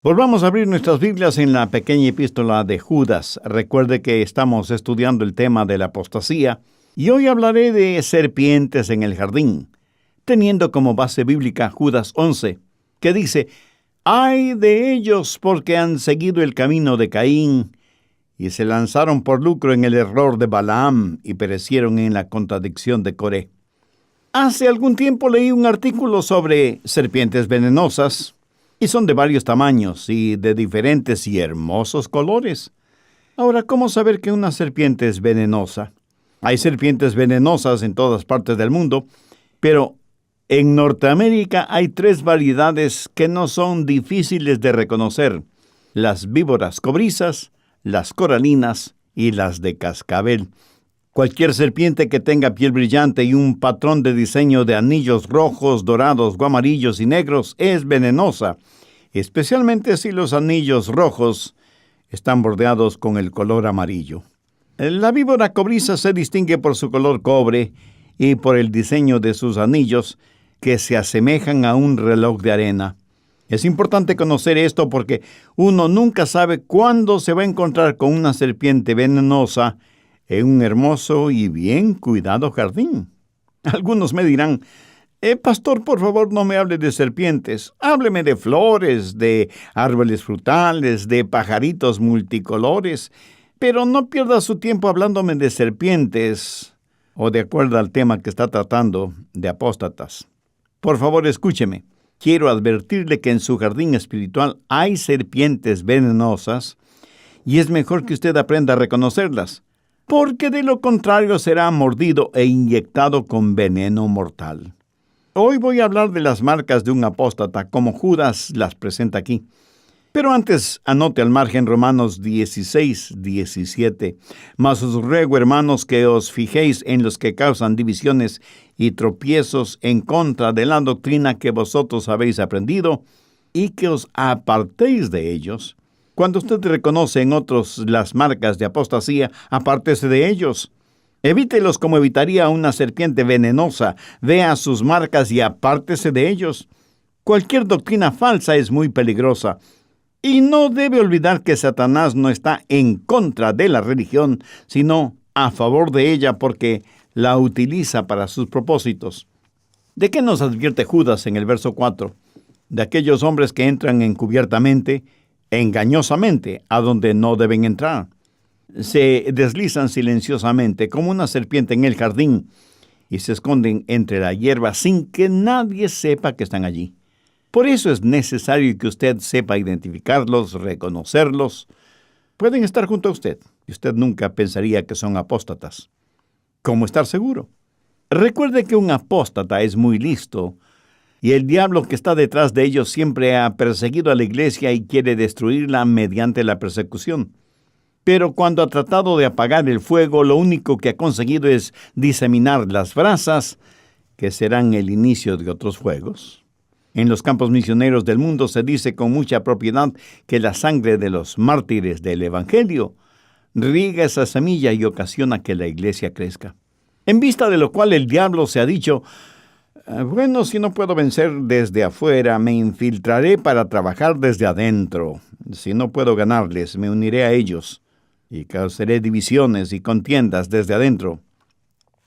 Volvamos a abrir nuestras Biblias en la pequeña epístola de Judas. Recuerde que estamos estudiando el tema de la apostasía y hoy hablaré de serpientes en el jardín, teniendo como base bíblica Judas 11, que dice: «Ay de ellos porque han seguido el camino de Caín y se lanzaron por lucro en el error de Balaam y perecieron en la contradicción de Coré». Hace algún tiempo leí un artículo sobre serpientes venenosas, y son de varios tamaños y de diferentes y hermosos colores. Ahora, ¿cómo saber que una serpiente es venenosa? Hay serpientes venenosas en todas partes del mundo, pero en Norteamérica hay 3 variedades que no son difíciles de reconocer: las víboras cobrizas, las coralinas y las de cascabel. Cualquier serpiente que tenga piel brillante y un patrón de diseño de anillos rojos, dorados o amarillos y negros es venenosa, especialmente si los anillos rojos están bordeados con el color amarillo. La víbora cobriza se distingue por su color cobre y por el diseño de sus anillos, que se asemejan a un reloj de arena. Es importante conocer esto porque uno nunca sabe cuándo se va a encontrar con una serpiente venenosa en un hermoso y bien cuidado jardín. Algunos me dirán: pastor, por favor, no me hable de serpientes. Hábleme de flores, de árboles frutales, de pajaritos multicolores, pero no pierda su tiempo hablándome de serpientes o de acuerdo al tema que está tratando, de apóstatas. Por favor, escúcheme. Quiero advertirle que en su jardín espiritual hay serpientes venenosas y es mejor que usted aprenda a reconocerlas, porque de lo contrario será mordido e inyectado con veneno mortal. Hoy voy a hablar de las marcas de un apóstata, como Judas las presenta aquí. Pero antes, anote al margen Romanos 16:17. «Mas os ruego, hermanos, que os fijéis en los que causan divisiones y tropiezos en contra de la doctrina que vosotros habéis aprendido, y que os apartéis de ellos». Cuando usted reconoce en otros las marcas de apostasía, apártese de ellos. Evítelos como evitaría una serpiente venenosa. Vea sus marcas y apártese de ellos. Cualquier doctrina falsa es muy peligrosa. Y no debe olvidar que Satanás no está en contra de la religión, sino a favor de ella, porque la utiliza para sus propósitos. ¿De qué nos advierte Judas en el verso 4? De aquellos hombres que entran encubiertamente, engañosamente, a donde no deben entrar. Se deslizan silenciosamente como una serpiente en el jardín y se esconden entre la hierba sin que nadie sepa que están allí. Por eso es necesario que usted sepa identificarlos, reconocerlos. Pueden estar junto a usted y usted nunca pensaría que son apóstatas. ¿Cómo estar seguro? Recuerde que un apóstata es muy listo y el diablo que está detrás de ellos siempre ha perseguido a la iglesia y quiere destruirla mediante la persecución. Pero cuando ha tratado de apagar el fuego, lo único que ha conseguido es diseminar las brasas, que serán el inicio de otros fuegos. En los campos misioneros del mundo se dice con mucha propiedad que la sangre de los mártires del Evangelio riega esa semilla y ocasiona que la iglesia crezca. En vista de lo cual el diablo se ha dicho: bueno, si no puedo vencer desde afuera, me infiltraré para trabajar desde adentro. Si no puedo ganarles, me uniré a ellos y causaré divisiones y contiendas desde adentro.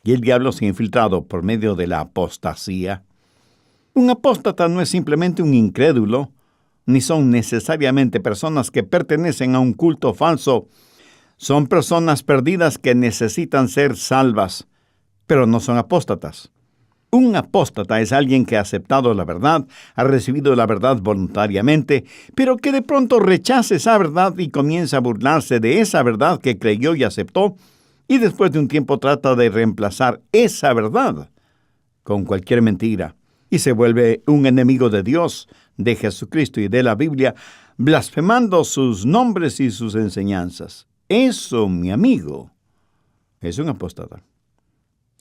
Y el diablo se ha infiltrado por medio de la apostasía. Un apóstata no es simplemente un incrédulo, ni son necesariamente personas que pertenecen a un culto falso. Son personas perdidas que necesitan ser salvas, pero no son apóstatas. Un apóstata es alguien que ha aceptado la verdad, ha recibido la verdad voluntariamente, pero que de pronto rechaza esa verdad y comienza a burlarse de esa verdad que creyó y aceptó, y después de un tiempo trata de reemplazar esa verdad con cualquier mentira, y se vuelve un enemigo de Dios, de Jesucristo y de la Biblia, blasfemando sus nombres y sus enseñanzas. Eso, mi amigo, es un apóstata.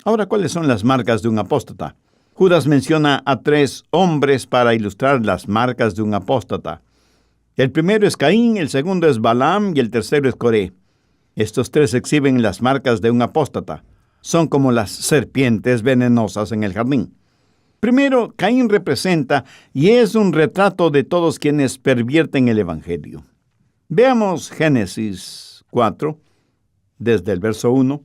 Ahora, ¿cuáles son las marcas de un apóstata? Judas menciona a 3 hombres para ilustrar las marcas de un apóstata. El primero es Caín, el segundo es Balaam y el tercero es Coré. Estos 3 exhiben las marcas de un apóstata. Son como las serpientes venenosas en el jardín. Primero, Caín representa y es un retrato de todos quienes pervierten el Evangelio. Veamos Génesis 4, desde el verso 1.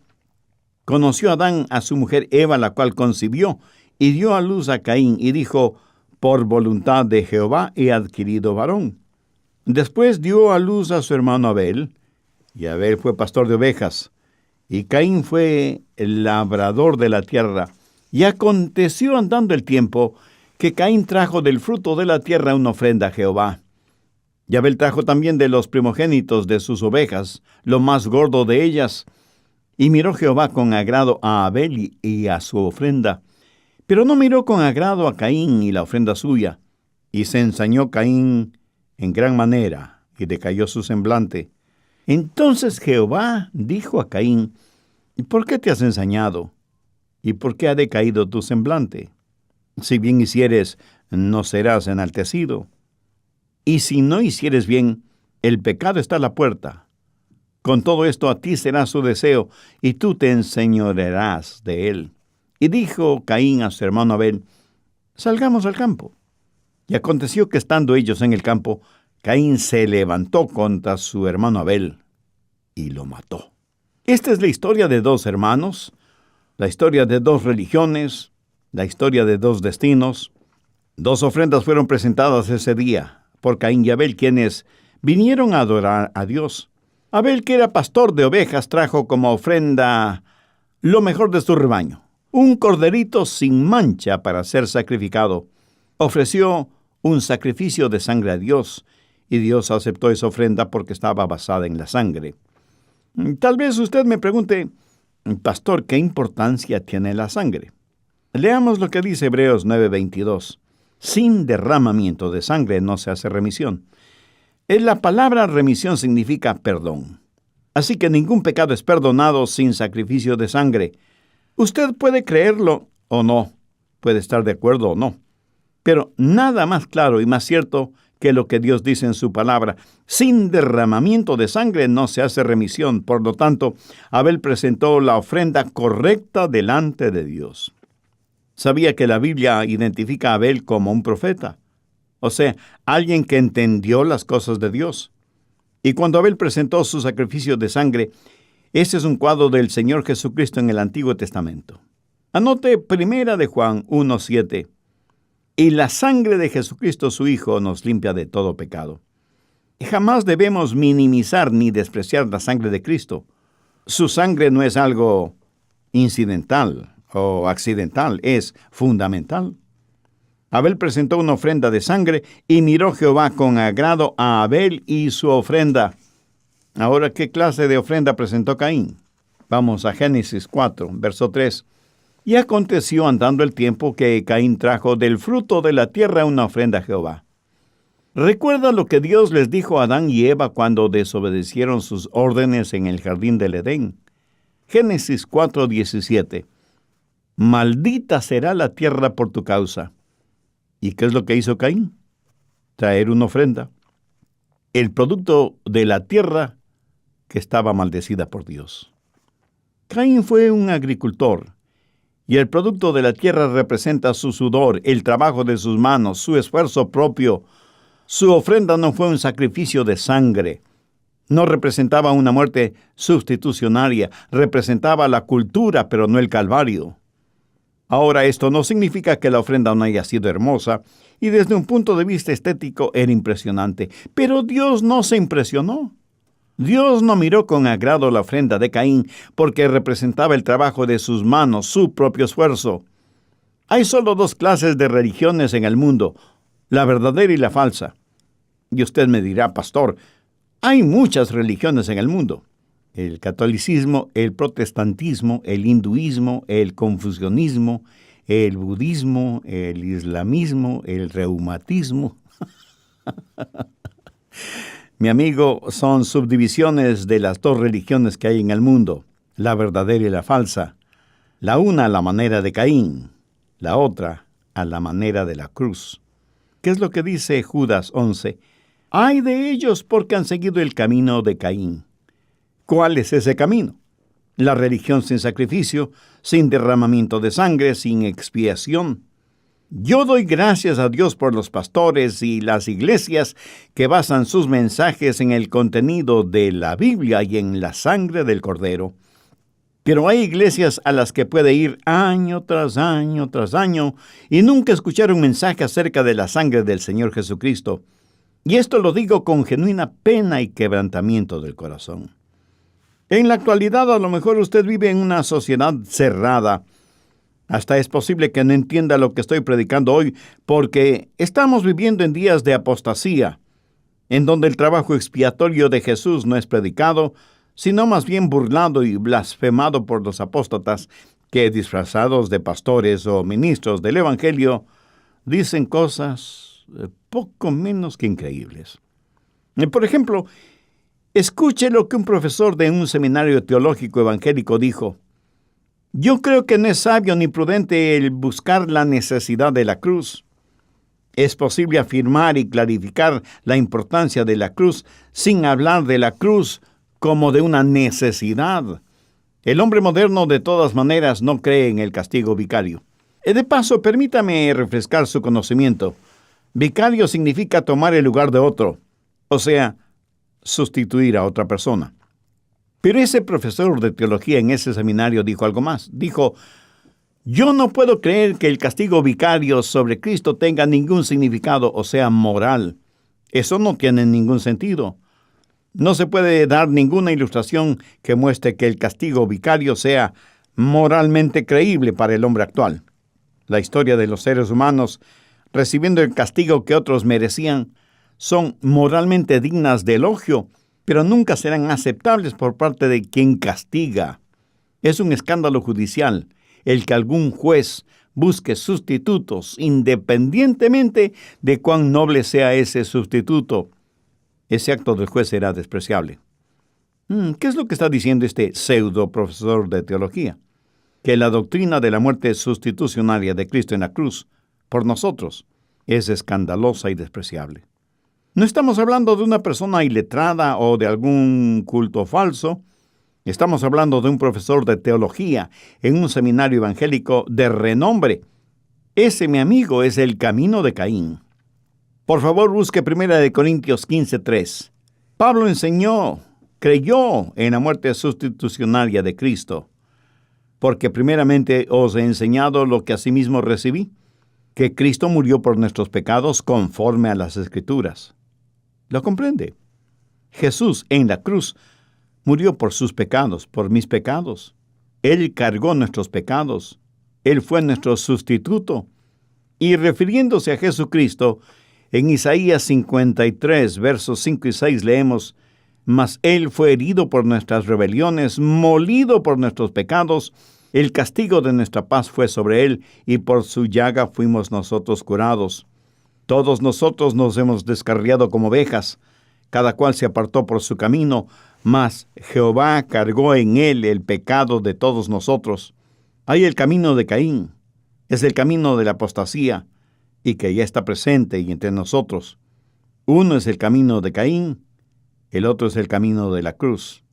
Conoció Adán a su mujer Eva, la cual concibió, y dio a luz a Caín, y dijo: por voluntad de Jehová he adquirido varón. Después dio a luz a su hermano Abel, y Abel fue pastor de ovejas, y Caín fue el labrador de la tierra. Y aconteció andando el tiempo, que Caín trajo del fruto de la tierra una ofrenda a Jehová. Y Abel trajo también de los primogénitos de sus ovejas, lo más gordo de ellas. Y miró Jehová con agrado a Abel y a su ofrenda, pero no miró con agrado a Caín y la ofrenda suya. Y se ensañó Caín en gran manera, y decayó su semblante. Entonces Jehová dijo a Caín: ¿y por qué te has ensañado? ¿Y por qué ha decaído tu semblante? Si bien hicieres, no serás enaltecido. Y si no hicieres bien, el pecado está a la puerta. Con todo esto a ti será su deseo, y tú te enseñorearás de él. Y dijo Caín a su hermano Abel: salgamos al campo. Y aconteció que estando ellos en el campo, Caín se levantó contra su hermano Abel y lo mató. Esta es la historia de dos hermanos, la historia de dos religiones, la historia de dos destinos. Dos ofrendas fueron presentadas ese día por Caín y Abel, quienes vinieron a adorar a Dios. Abel, que era pastor de ovejas, trajo como ofrenda lo mejor de su rebaño, un corderito sin mancha para ser sacrificado. Ofreció un sacrificio de sangre a Dios, y Dios aceptó esa ofrenda porque estaba basada en la sangre. Tal vez usted me pregunte: pastor, ¿qué importancia tiene la sangre? Leamos lo que dice Hebreos 9:22. Sin derramamiento de sangre no se hace remisión. La palabra remisión significa perdón. Así que ningún pecado es perdonado sin sacrificio de sangre. Usted puede creerlo o no, puede estar de acuerdo o no, pero nada más claro y más cierto que lo que Dios dice en su palabra: sin derramamiento de sangre no se hace remisión. Por lo tanto, Abel presentó la ofrenda correcta delante de Dios. Sabía que la Biblia identifica a Abel como un profeta, o sea, alguien que entendió las cosas de Dios. Y cuando Abel presentó su sacrificio de sangre, ese es un cuadro del Señor Jesucristo en el Antiguo Testamento. Anote 1 de Juan 1:7. Y la sangre de Jesucristo su Hijo nos limpia de todo pecado. Jamás debemos minimizar ni despreciar la sangre de Cristo. Su sangre no es algo incidental o accidental, es fundamental. Abel presentó una ofrenda de sangre y miró Jehová con agrado a Abel y su ofrenda. Ahora, ¿qué clase de ofrenda presentó Caín? Vamos a Génesis 4, verso 3. Y aconteció andando el tiempo que Caín trajo del fruto de la tierra una ofrenda a Jehová. ¿Recuerda lo que Dios les dijo a Adán y Eva cuando desobedecieron sus órdenes en el jardín del Edén? Génesis 4:17. Maldita será la tierra por tu causa. ¿Y qué es lo que hizo Caín? Traer una ofrenda, el producto de la tierra que estaba maldecida por Dios. Caín fue un agricultor, y el producto de la tierra representa su sudor, el trabajo de sus manos, su esfuerzo propio. Su ofrenda no fue un sacrificio de sangre, no representaba una muerte sustitucionaria, representaba la cultura, pero no el Calvario. Ahora, esto no significa que la ofrenda no haya sido hermosa, y desde un punto de vista estético era impresionante, pero Dios no se impresionó. Dios no miró con agrado la ofrenda de Caín porque representaba el trabajo de sus manos, su propio esfuerzo. Hay solo dos clases de religiones en el mundo, la verdadera y la falsa. Y usted me dirá: pastor, hay muchas religiones en el mundo. El catolicismo, el protestantismo, el hinduismo, el confucianismo, el budismo, el islamismo, el reumatismo. Mi amigo, son subdivisiones de las dos religiones que hay en el mundo, la verdadera y la falsa. La una a la manera de Caín, la otra a la manera de la cruz. ¿Qué es lo que dice Judas 11? ¡Ay de ellos porque han seguido el camino de Caín! ¿Cuál es ese camino? La religión sin sacrificio, sin derramamiento de sangre, sin expiación. Yo doy gracias a Dios por los pastores y las iglesias que basan sus mensajes en el contenido de la Biblia y en la sangre del Cordero. Pero hay iglesias a las que puede ir año tras año tras año y nunca escuchar un mensaje acerca de la sangre del Señor Jesucristo. Y esto lo digo con genuina pena y quebrantamiento del corazón. En la actualidad, a lo mejor usted vive en una sociedad cerrada. Hasta es posible que no entienda lo que estoy predicando hoy, porque estamos viviendo en días de apostasía, en donde el trabajo expiatorio de Jesús no es predicado, sino más bien burlado y blasfemado por los apóstatas que, disfrazados de pastores o ministros del Evangelio, dicen cosas poco menos que increíbles. Por ejemplo, escuche lo que un profesor de un seminario teológico evangélico dijo. Yo creo que no es sabio ni prudente el buscar la necesidad de la cruz. Es posible afirmar y clarificar la importancia de la cruz sin hablar de la cruz como de una necesidad. El hombre moderno, de todas maneras, no cree en el castigo vicario. De paso, permítame refrescar su conocimiento. Vicario significa tomar el lugar de otro, o sea, sustituir a otra persona. Pero ese profesor de teología en ese seminario dijo algo más. Dijo, yo no puedo creer que el castigo vicario sobre Cristo tenga ningún significado, o sea, moral. Eso no tiene ningún sentido. No se puede dar ninguna ilustración que muestre que el castigo vicario sea moralmente creíble para el hombre actual. La historia de los seres humanos recibiendo el castigo que otros merecían son moralmente dignas de elogio, pero nunca serán aceptables por parte de quien castiga. Es un escándalo judicial el que algún juez busque sustitutos independientemente de cuán noble sea ese sustituto. Ese acto del juez será despreciable. ¿Qué es lo que está diciendo este pseudo profesor de teología? Que la doctrina de la muerte sustitucionaria de Cristo en la cruz por nosotros es escandalosa y despreciable. No estamos hablando de una persona iletrada o de algún culto falso. Estamos hablando de un profesor de teología en un seminario evangélico de renombre. Ese, mi amigo, es el camino de Caín. Por favor, busque 1 Corintios 15:3. Pablo creyó en la muerte sustitucionaria de Cristo, porque primeramente os he enseñado lo que asimismo recibí, que Cristo murió por nuestros pecados conforme a las Escrituras. ¿Lo comprende? Jesús en la cruz murió por sus pecados, por mis pecados. Él cargó nuestros pecados. Él fue nuestro sustituto. Y refiriéndose a Jesucristo, en Isaías 53, versos 5 y 6 leemos, «Mas Él fue herido por nuestras rebeliones, molido por nuestros pecados. El castigo de nuestra paz fue sobre Él, y por su llaga fuimos nosotros curados. Todos nosotros nos hemos descarriado como ovejas, cada cual se apartó por su camino, mas Jehová cargó en Él el pecado de todos nosotros». Hay el camino de Caín, es el camino de la apostasía, y que ya está presente y entre nosotros. Uno es el camino de Caín, el otro es el camino de la cruz.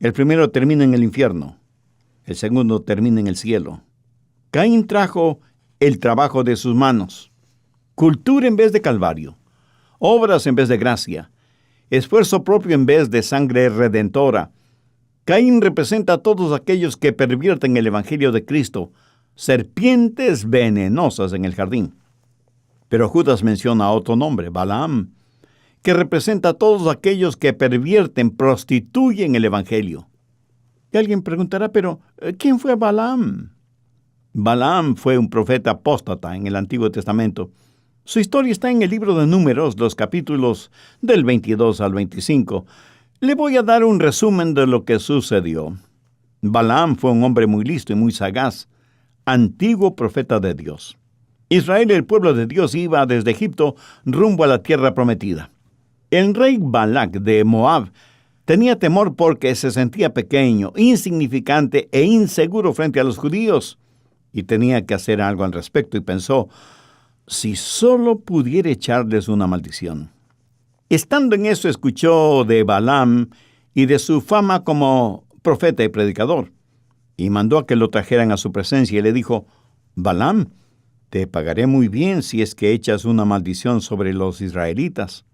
El primero termina en el infierno, el segundo termina en el cielo. Caín trajo el trabajo de sus manos, cultura en vez de calvario, obras en vez de gracia, esfuerzo propio en vez de sangre redentora. Caín representa a todos aquellos que pervierten el Evangelio de Cristo, serpientes venenosas en el jardín. Pero Judas menciona a otro nombre, Balaam, que representa a todos aquellos que pervierten, prostituyen el Evangelio. Y alguien preguntará, pero ¿quién fue Balaam? Balaam fue un profeta apóstata en el Antiguo Testamento. Su historia está en el libro de Números, los capítulos del 22 al 25. Le voy a dar un resumen de lo que sucedió. Balaam fue un hombre muy listo y muy sagaz, antiguo profeta de Dios. Israel, el pueblo de Dios, iba desde Egipto rumbo a la tierra prometida. El rey Balac de Moab tenía temor porque se sentía pequeño, insignificante e inseguro frente a los judíos, y tenía que hacer algo al respecto, y pensó, si solo pudiera echarles una maldición. Estando en eso, escuchó de Balaam y de su fama como profeta y predicador, y mandó a que lo trajeran a su presencia y le dijo, Balaam, Te pagaré muy bien si es que echas una maldición sobre los israelitas.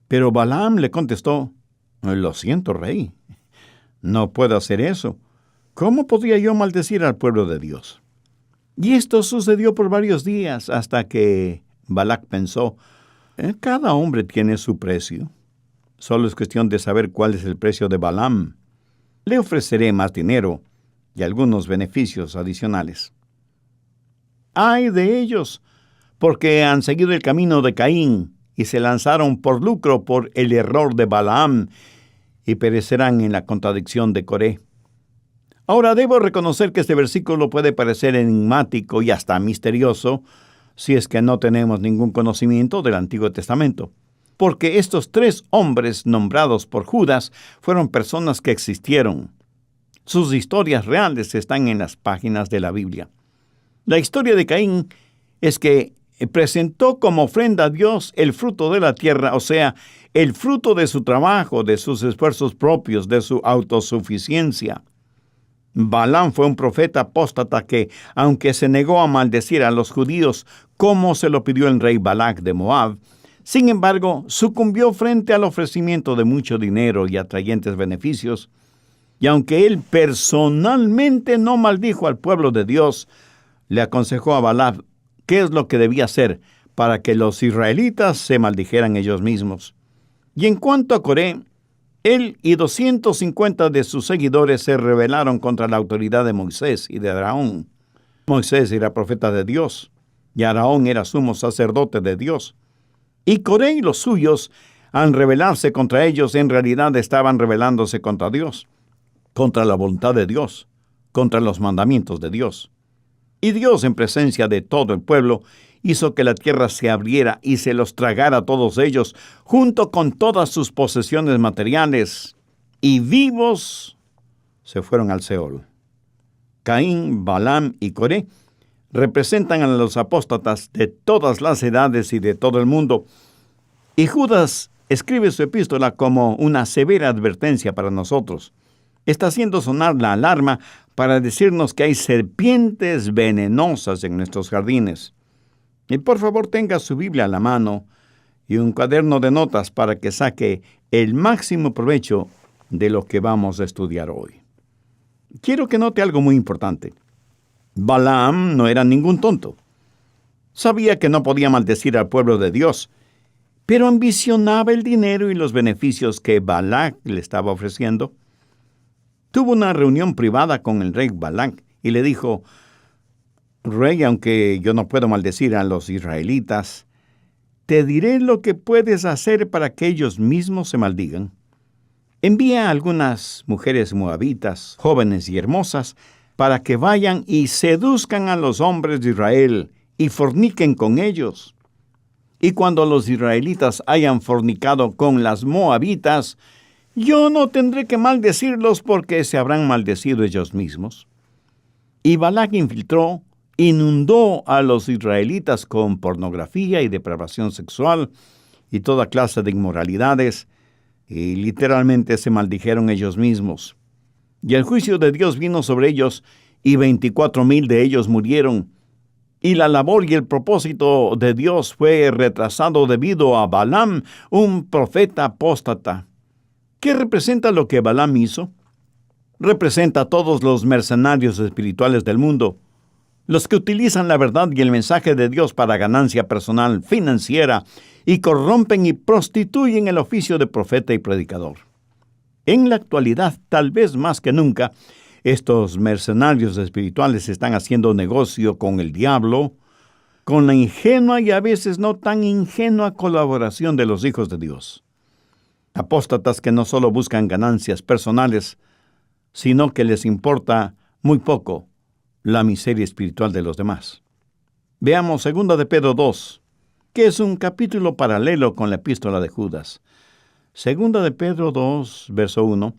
Pero Balaam le contestó, lo siento, rey, no puedo hacer eso. ¿Cómo podría yo maldecir al pueblo de Dios? Y esto sucedió por varios días hasta que Balac pensó, cada hombre tiene su precio. Solo es cuestión de saber cuál es el precio de Balaam. Le ofreceré más dinero y algunos beneficios adicionales. ¡Ay de ellos! Porque han seguido el camino de Caín y se lanzaron por lucro por el error de Balaam y perecerán en la contradicción de Coré. Ahora debo reconocer que este versículo puede parecer enigmático y hasta misterioso si es que no tenemos ningún conocimiento del Antiguo Testamento, porque estos 3 hombres nombrados por Judas fueron personas que existieron. Sus historias reales están en las páginas de la Biblia. La historia de Caín es que presentó como ofrenda a Dios el fruto de la tierra, o sea, el fruto de su trabajo, de sus esfuerzos propios, de su autosuficiencia. Balaam fue un profeta apóstata que, aunque se negó a maldecir a los judíos como se lo pidió el rey Balac de Moab, sin embargo, sucumbió frente al ofrecimiento de mucho dinero y atrayentes beneficios, y aunque él personalmente no maldijo al pueblo de Dios, le aconsejó a Balac qué es lo que debía hacer para que los israelitas se maldijeran ellos mismos. Y en cuanto a Coré, él y 250 de sus seguidores se rebelaron contra la autoridad de Moisés y de Aarón. Moisés era profeta de Dios, y Aarón era sumo sacerdote de Dios. Y Coré y los suyos, al rebelarse contra ellos, en realidad estaban rebelándose contra Dios, contra la voluntad de Dios, contra los mandamientos de Dios. Y Dios, en presencia de todo el pueblo, hizo que la tierra se abriera y se los tragara a todos ellos, junto con todas sus posesiones materiales, y vivos se fueron al Seol. Caín, Balaam y Coré representan a los apóstatas de todas las edades y de todo el mundo, y Judas escribe su epístola como una severa advertencia para nosotros. Está haciendo sonar la alarma para decirnos que hay serpientes venenosas en nuestros jardines. Y por favor tenga su Biblia a la mano y un cuaderno de notas para que saque el máximo provecho de lo que vamos a estudiar hoy. Quiero que note algo muy importante. Balaam no era ningún tonto. Sabía que no podía maldecir al pueblo de Dios, pero ambicionaba el dinero y los beneficios que Balac le estaba ofreciendo. Tuvo una reunión privada con el rey Balac y le dijo, Rey, aunque yo no puedo maldecir a los israelitas, te diré lo que puedes hacer para que ellos mismos se maldigan. Envía a algunas mujeres moabitas, jóvenes y hermosas, para que vayan y seduzcan a los hombres de Israel y forniquen con ellos. Y cuando los israelitas hayan fornicado con las moabitas, yo no tendré que maldecirlos porque se habrán maldecido ellos mismos. Y Balac inundó a los israelitas con pornografía y depravación sexual y toda clase de inmoralidades, y literalmente se maldijeron ellos mismos. Y el juicio de Dios vino sobre ellos, y 24,000 de ellos murieron. Y la labor y el propósito de Dios fue retrasado debido a Balaam, un profeta apóstata. ¿Qué representa lo que Balaam hizo? Representa a todos los mercenarios espirituales del mundo, los que utilizan la verdad y el mensaje de Dios para ganancia personal, financiera, y corrompen y prostituyen el oficio de profeta y predicador. En la actualidad, tal vez más que nunca, estos mercenarios espirituales están haciendo negocio con el diablo, con la ingenua y a veces no tan ingenua colaboración de los hijos de Dios. Apóstatas que no solo buscan ganancias personales, sino que les importa muy poco la miseria espiritual de los demás. Veamos 2 de Pedro 2, que es un capítulo paralelo con la epístola de Judas. 2 de Pedro 2, verso 1.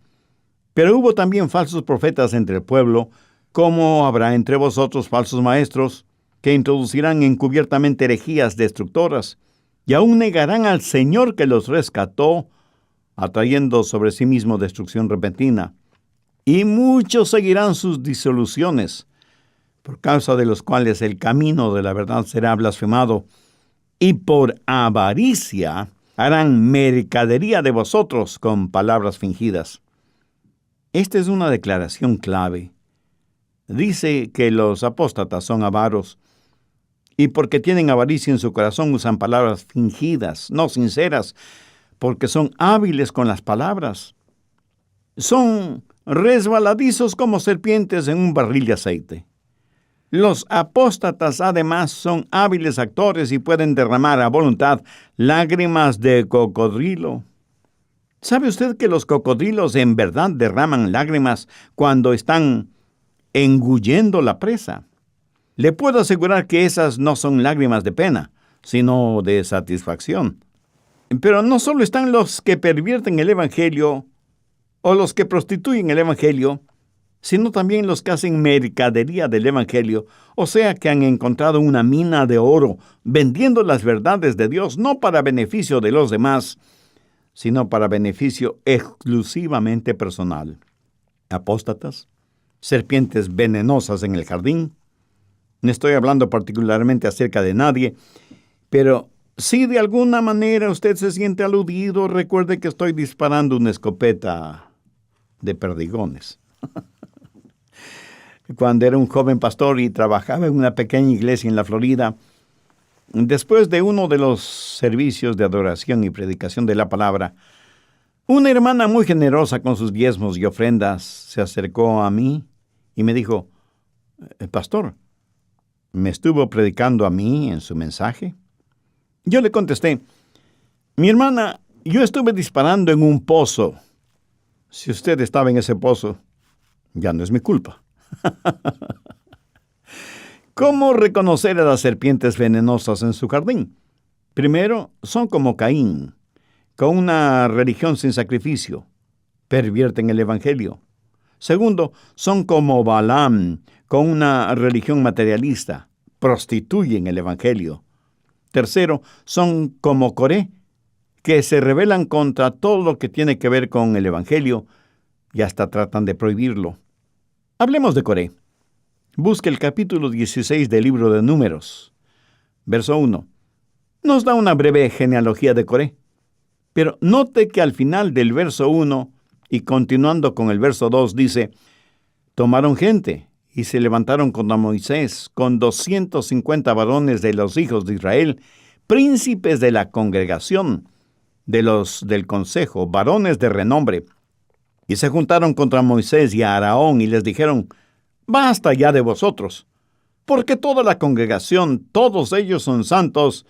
Pero hubo también falsos profetas entre el pueblo, como habrá entre vosotros falsos maestros, que introducirán encubiertamente herejías destructoras, y aún negarán al Señor que los rescató, atrayendo sobre sí mismo destrucción repentina. Y muchos seguirán sus disoluciones, por causa de los cuales el camino de la verdad será blasfemado, y por avaricia harán mercadería de vosotros con palabras fingidas. Esta es una declaración clave. Dice que los apóstatas son avaros, y porque tienen avaricia en su corazón usan palabras fingidas, no sinceras, porque son hábiles con las palabras. Son resbaladizos como serpientes en un barril de aceite. Los apóstatas además son hábiles actores y pueden derramar a voluntad lágrimas de cocodrilo. ¿Sabe usted que los cocodrilos en verdad derraman lágrimas cuando están engullendo la presa? Le puedo asegurar que esas no son lágrimas de pena, sino de satisfacción. Pero no solo están los que pervierten el Evangelio o los que prostituyen el Evangelio, sino también los que hacen mercadería del Evangelio, o sea que han encontrado una mina de oro vendiendo las verdades de Dios no para beneficio de los demás, sino para beneficio exclusivamente personal. Apóstatas, serpientes venenosas en el jardín. No estoy hablando particularmente acerca de nadie, pero si de alguna manera usted se siente aludido, recuerde que estoy disparando una escopeta de perdigones. Cuando era un joven pastor y trabajaba en una pequeña iglesia en la Florida, después de uno de los servicios de adoración y predicación de la palabra, una hermana muy generosa con sus diezmos y ofrendas se acercó a mí y me dijo, «Pastor, ¿me estuvo predicando a mí en su mensaje?» Yo le contesté, «Mi hermana, yo estuve disparando en un pozo. Si usted estaba en ese pozo, ya no es mi culpa». ¿Cómo reconocer a las serpientes venenosas en su jardín? Primero, son como Caín, con una religión sin sacrificio. Pervierten el Evangelio. Segundo, son como Balaam, con una religión materialista. Prostituyen el Evangelio. Tercero, son como Coré, que se rebelan contra todo lo que tiene que ver con el Evangelio y hasta tratan de prohibirlo. Hablemos de Coré. Busque el capítulo 16 del libro de Números. Verso 1. Nos da una breve genealogía de Coré. Pero note que al final del verso 1 y continuando con el verso 2 dice, tomaron gente y se levantaron contra Moisés con 250 varones de los hijos de Israel, príncipes de la congregación, de los del consejo, varones de renombre. Y se juntaron contra Moisés y a Aarón y les dijeron, basta ya de vosotros, porque toda la congregación, todos ellos son santos,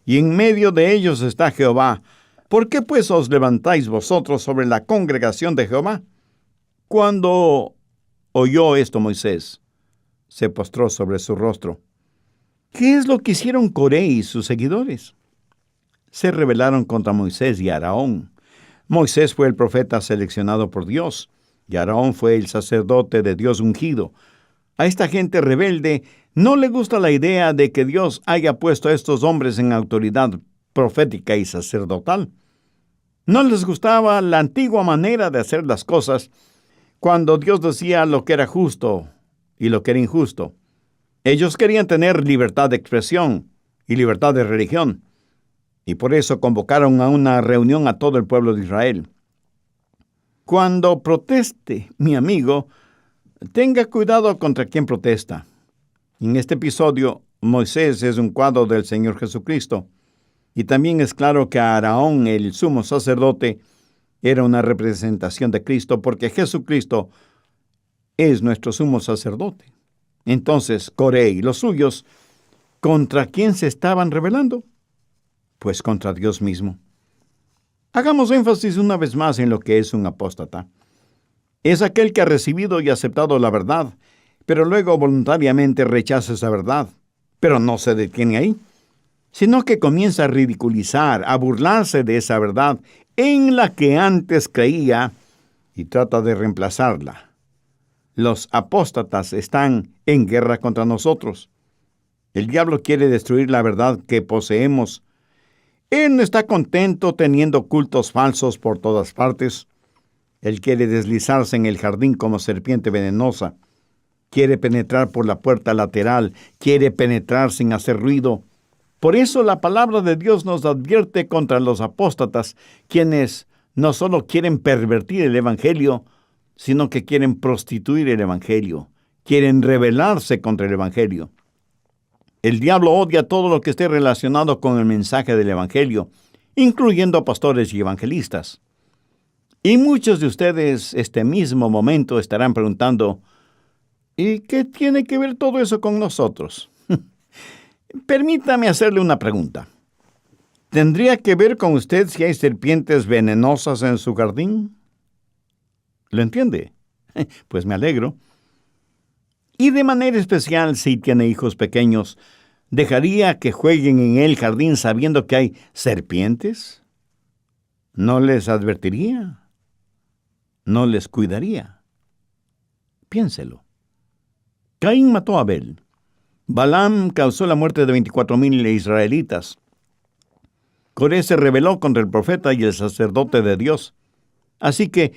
y en medio de ellos está Jehová. ¿Por qué pues os levantáis vosotros sobre la congregación de Jehová? Cuando oyó esto Moisés, se postró sobre su rostro. ¿Qué es lo que hicieron Coré y sus seguidores? Se rebelaron contra Moisés y Aarón. Moisés fue el profeta seleccionado por Dios, y Aarón fue el sacerdote de Dios ungido. A esta gente rebelde no le gusta la idea de que Dios haya puesto a estos hombres en autoridad profética y sacerdotal. No les gustaba la antigua manera de hacer las cosas, cuando Dios decía lo que era justo y lo que era injusto. Ellos querían tener libertad de expresión y libertad de religión, y por eso convocaron a una reunión a todo el pueblo de Israel. Cuando proteste, mi amigo, tenga cuidado contra quien protesta. En este episodio, Moisés es un cuadro del Señor Jesucristo, y también es claro que Aarón, el sumo sacerdote, era una representación de Cristo, porque Jesucristo es nuestro sumo sacerdote. Entonces, Coré y los suyos, ¿contra quién se estaban rebelando? Pues contra Dios mismo. Hagamos énfasis una vez más en lo que es un apóstata. Es aquel que ha recibido y aceptado la verdad, pero luego voluntariamente rechaza esa verdad. Pero no se detiene ahí, sino que comienza a ridiculizar, a burlarse de esa verdad en la que antes creía y trata de reemplazarla. Los apóstatas están en guerra contra nosotros. El diablo quiere destruir la verdad que poseemos. Él no está contento teniendo cultos falsos por todas partes. Él quiere deslizarse en el jardín como serpiente venenosa. quiere penetrar por la puerta lateral, quiere penetrar sin hacer ruido. Por eso la palabra de Dios nos advierte contra los apóstatas, quienes no solo quieren pervertir el Evangelio, sino que quieren prostituir el Evangelio, quieren rebelarse contra el Evangelio. El diablo odia todo lo que esté relacionado con el mensaje del Evangelio, incluyendo a pastores y evangelistas. Y muchos de ustedes este mismo momento estarán preguntando, ¿y qué tiene que ver todo eso con nosotros? Permítame hacerle una pregunta. ¿Tendría que ver con usted si hay serpientes venenosas en su jardín? ¿Lo entiende? Pues me alegro. Y de manera especial, si tiene hijos pequeños, ¿dejaría que jueguen en el jardín sabiendo que hay serpientes? ¿No les advertiría? ¿No les cuidaría? Piénselo. Caín mató a Abel. Balaam causó la muerte de 24,000 israelitas. Coré se rebeló contra el profeta y el sacerdote de Dios. Así que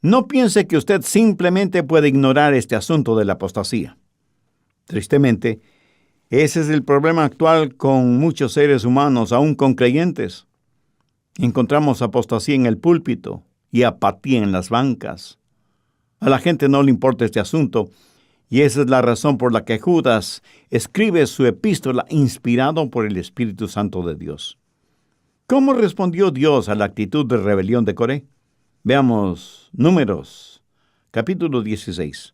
no piense que usted simplemente puede ignorar este asunto de la apostasía. Tristemente, ese es el problema actual con muchos seres humanos, aún con creyentes. Encontramos apostasía en el púlpito y apatía en las bancas. A la gente no le importa este asunto, y esa es la razón por la que Judas escribe su epístola inspirado por el Espíritu Santo de Dios. ¿Cómo respondió Dios a la actitud de rebelión de Coré? Veamos Números, capítulo 16,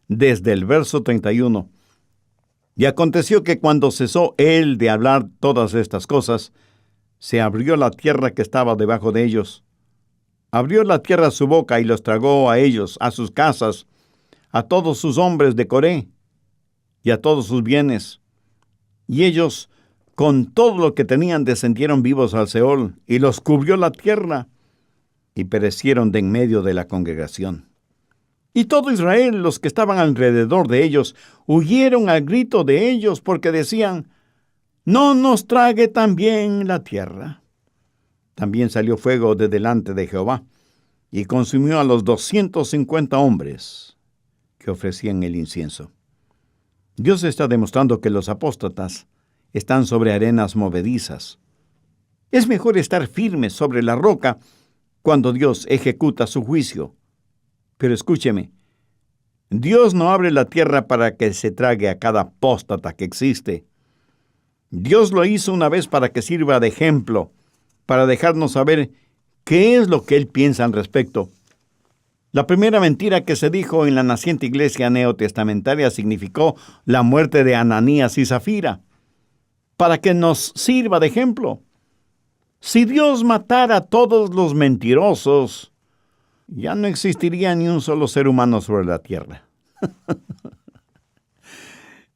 desde el verso 31. Y aconteció que cuando cesó él de hablar todas estas cosas, se abrió la tierra que estaba debajo de ellos. Abrió la tierra su boca y los tragó a ellos, a sus casas, a todos sus hombres de Coré y a todos sus bienes. Y ellos, con todo lo que tenían, descendieron vivos al Seol, y los cubrió la tierra, y perecieron de en medio de la congregación. Y todo Israel, los que estaban alrededor de ellos, huyeron al grito de ellos, porque decían, no nos trague también la tierra. También salió fuego de delante de Jehová, y consumió a los 250 hombres que ofrecían el incienso. Dios está demostrando que los apóstatas están sobre arenas movedizas. Es mejor estar firmes sobre la roca cuando Dios ejecuta su juicio. Pero escúcheme, Dios no abre la tierra para que se trague a cada apóstata que existe. Dios lo hizo una vez para que sirva de ejemplo, para dejarnos saber qué es lo que Él piensa al respecto. La primera mentira que se dijo en la naciente iglesia neotestamentaria significó la muerte de Ananías y Zafira, para que nos sirva de ejemplo. Si Dios matara a todos los mentirosos, ya no existiría ni un solo ser humano sobre la tierra.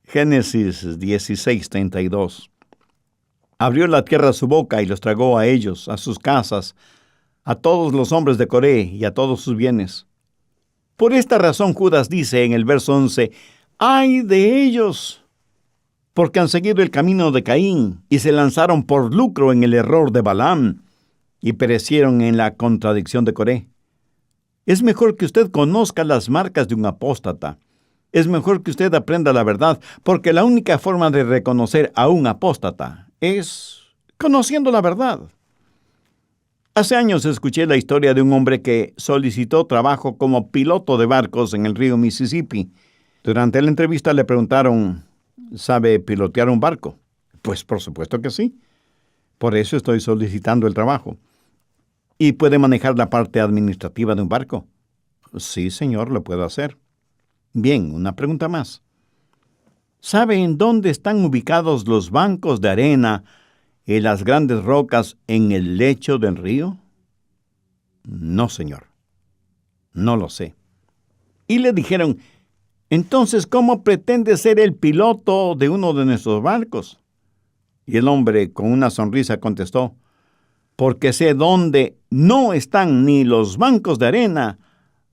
Génesis 16:32. Abrió la tierra su boca y los tragó a ellos, a sus casas, a todos los hombres de Coré y a todos sus bienes. Por esta razón Judas dice en el verso 11, ¡ay de ellos! Porque han seguido el camino de Caín y se lanzaron por lucro en el error de Balaam y perecieron en la contradicción de Coré. Es mejor que usted conozca las marcas de un apóstata. Es mejor que usted aprenda la verdad, porque la única forma de reconocer a un apóstata es conociendo la verdad. Hace años escuché la historia de un hombre que solicitó trabajo como piloto de barcos en el río Mississippi. Durante la entrevista le preguntaron, ¿sabe pilotear un barco? Pues por supuesto que sí. Por eso estoy solicitando el trabajo. ¿Y puede manejar la parte administrativa de un barco? Sí, señor, lo puedo hacer. Bien, una pregunta más. ¿Sabe en dónde están ubicados los bancos de arena y las grandes rocas en el lecho del río? No, señor. No lo sé. Y le dijeron, entonces, ¿cómo pretende ser el piloto de uno de nuestros barcos? Y el hombre, con una sonrisa, contestó, porque sé dónde no están ni los bancos de arena,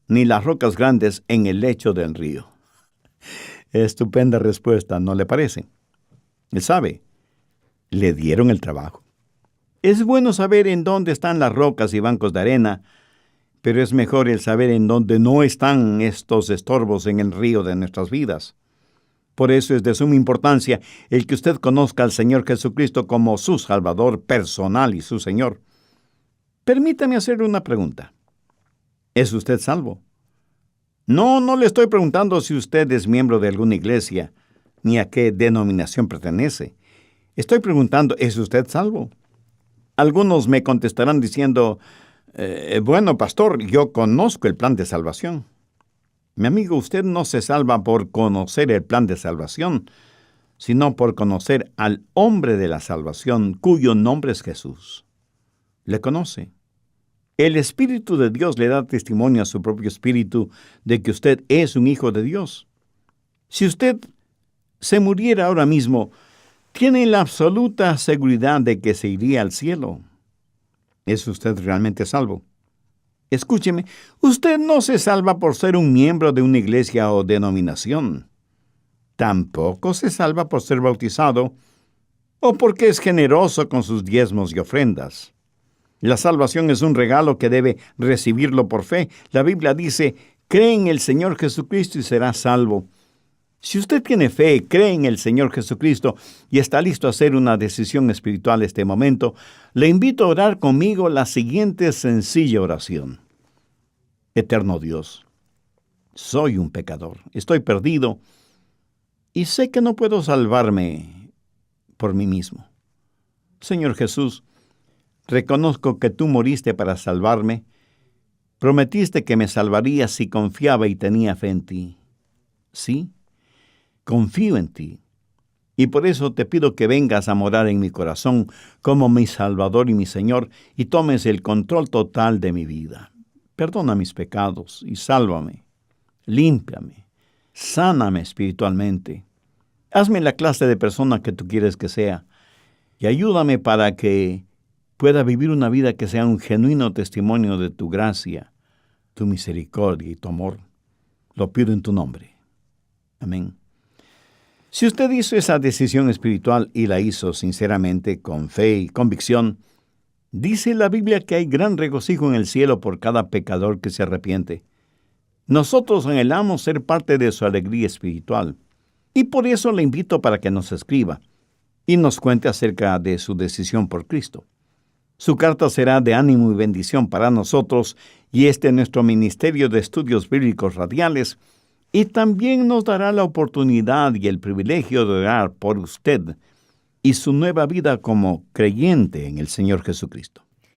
ni las rocas grandes en el lecho del río. Estupenda respuesta, ¿no le parece? Él sabe. Le dieron el trabajo. Es bueno saber en dónde están las rocas y bancos de arena, Pero es mejor el saber en dónde no están estos estorbos en el río de nuestras vidas. Por eso es de suma importancia el que usted conozca al Señor Jesucristo como su Salvador personal y su Señor. Permítame hacerle una pregunta. ¿Es usted salvo? No le estoy preguntando si usted es miembro de alguna iglesia, ni a qué denominación pertenece. Estoy preguntando, ¿es usted salvo? Algunos me contestarán diciendo, bueno, pastor, yo conozco el plan de salvación. Mi amigo, usted no se salva por conocer el plan de salvación, sino por conocer al hombre de la salvación, cuyo nombre es Jesús. ¿Le conoce? El Espíritu de Dios le da testimonio a su propio espíritu de que usted es un hijo de Dios. Si usted se muriera ahora mismo, tiene la absoluta seguridad de que se iría al cielo. ¿Es usted realmente salvo? Escúcheme, usted no se salva por ser un miembro de una iglesia o denominación. Tampoco se salva por ser bautizado o porque es generoso con sus diezmos y ofrendas. La salvación es un regalo que debe recibirlo por fe. La Biblia dice, cree en el Señor Jesucristo y serás salvo. Si usted tiene fe, cree en el Señor Jesucristo y está listo a hacer una decisión espiritual este momento, le invito a orar conmigo la siguiente sencilla oración. Eterno Dios, soy un pecador, estoy perdido y sé que no puedo salvarme por mí mismo. Señor Jesús, reconozco que tú moriste para salvarme. Prometiste que me salvarías si confiaba y tenía fe en ti. Sí, confío en ti. Y por eso te pido que vengas a morar en mi corazón como mi Salvador y mi Señor y tomes el control total de mi vida. Perdona mis pecados y sálvame. Límpiame. Sáname espiritualmente. Hazme la clase de persona que tú quieres que sea y ayúdame para que pueda vivir una vida que sea un genuino testimonio de tu gracia, tu misericordia y tu amor. Lo pido en tu nombre. Amén. Si usted hizo esa decisión espiritual y la hizo sinceramente, con fe y convicción, dice la Biblia que hay gran regocijo en el cielo por cada pecador que se arrepiente. Nosotros anhelamos ser parte de su alegría espiritual, y por eso le invito para que nos escriba y nos cuente acerca de su decisión por Cristo. Su carta será de ánimo y bendición para nosotros, y este es nuestro Ministerio de Estudios Bíblicos Radiales, y también nos dará la oportunidad y el privilegio de orar por usted y su nueva vida como creyente en el Señor Jesucristo.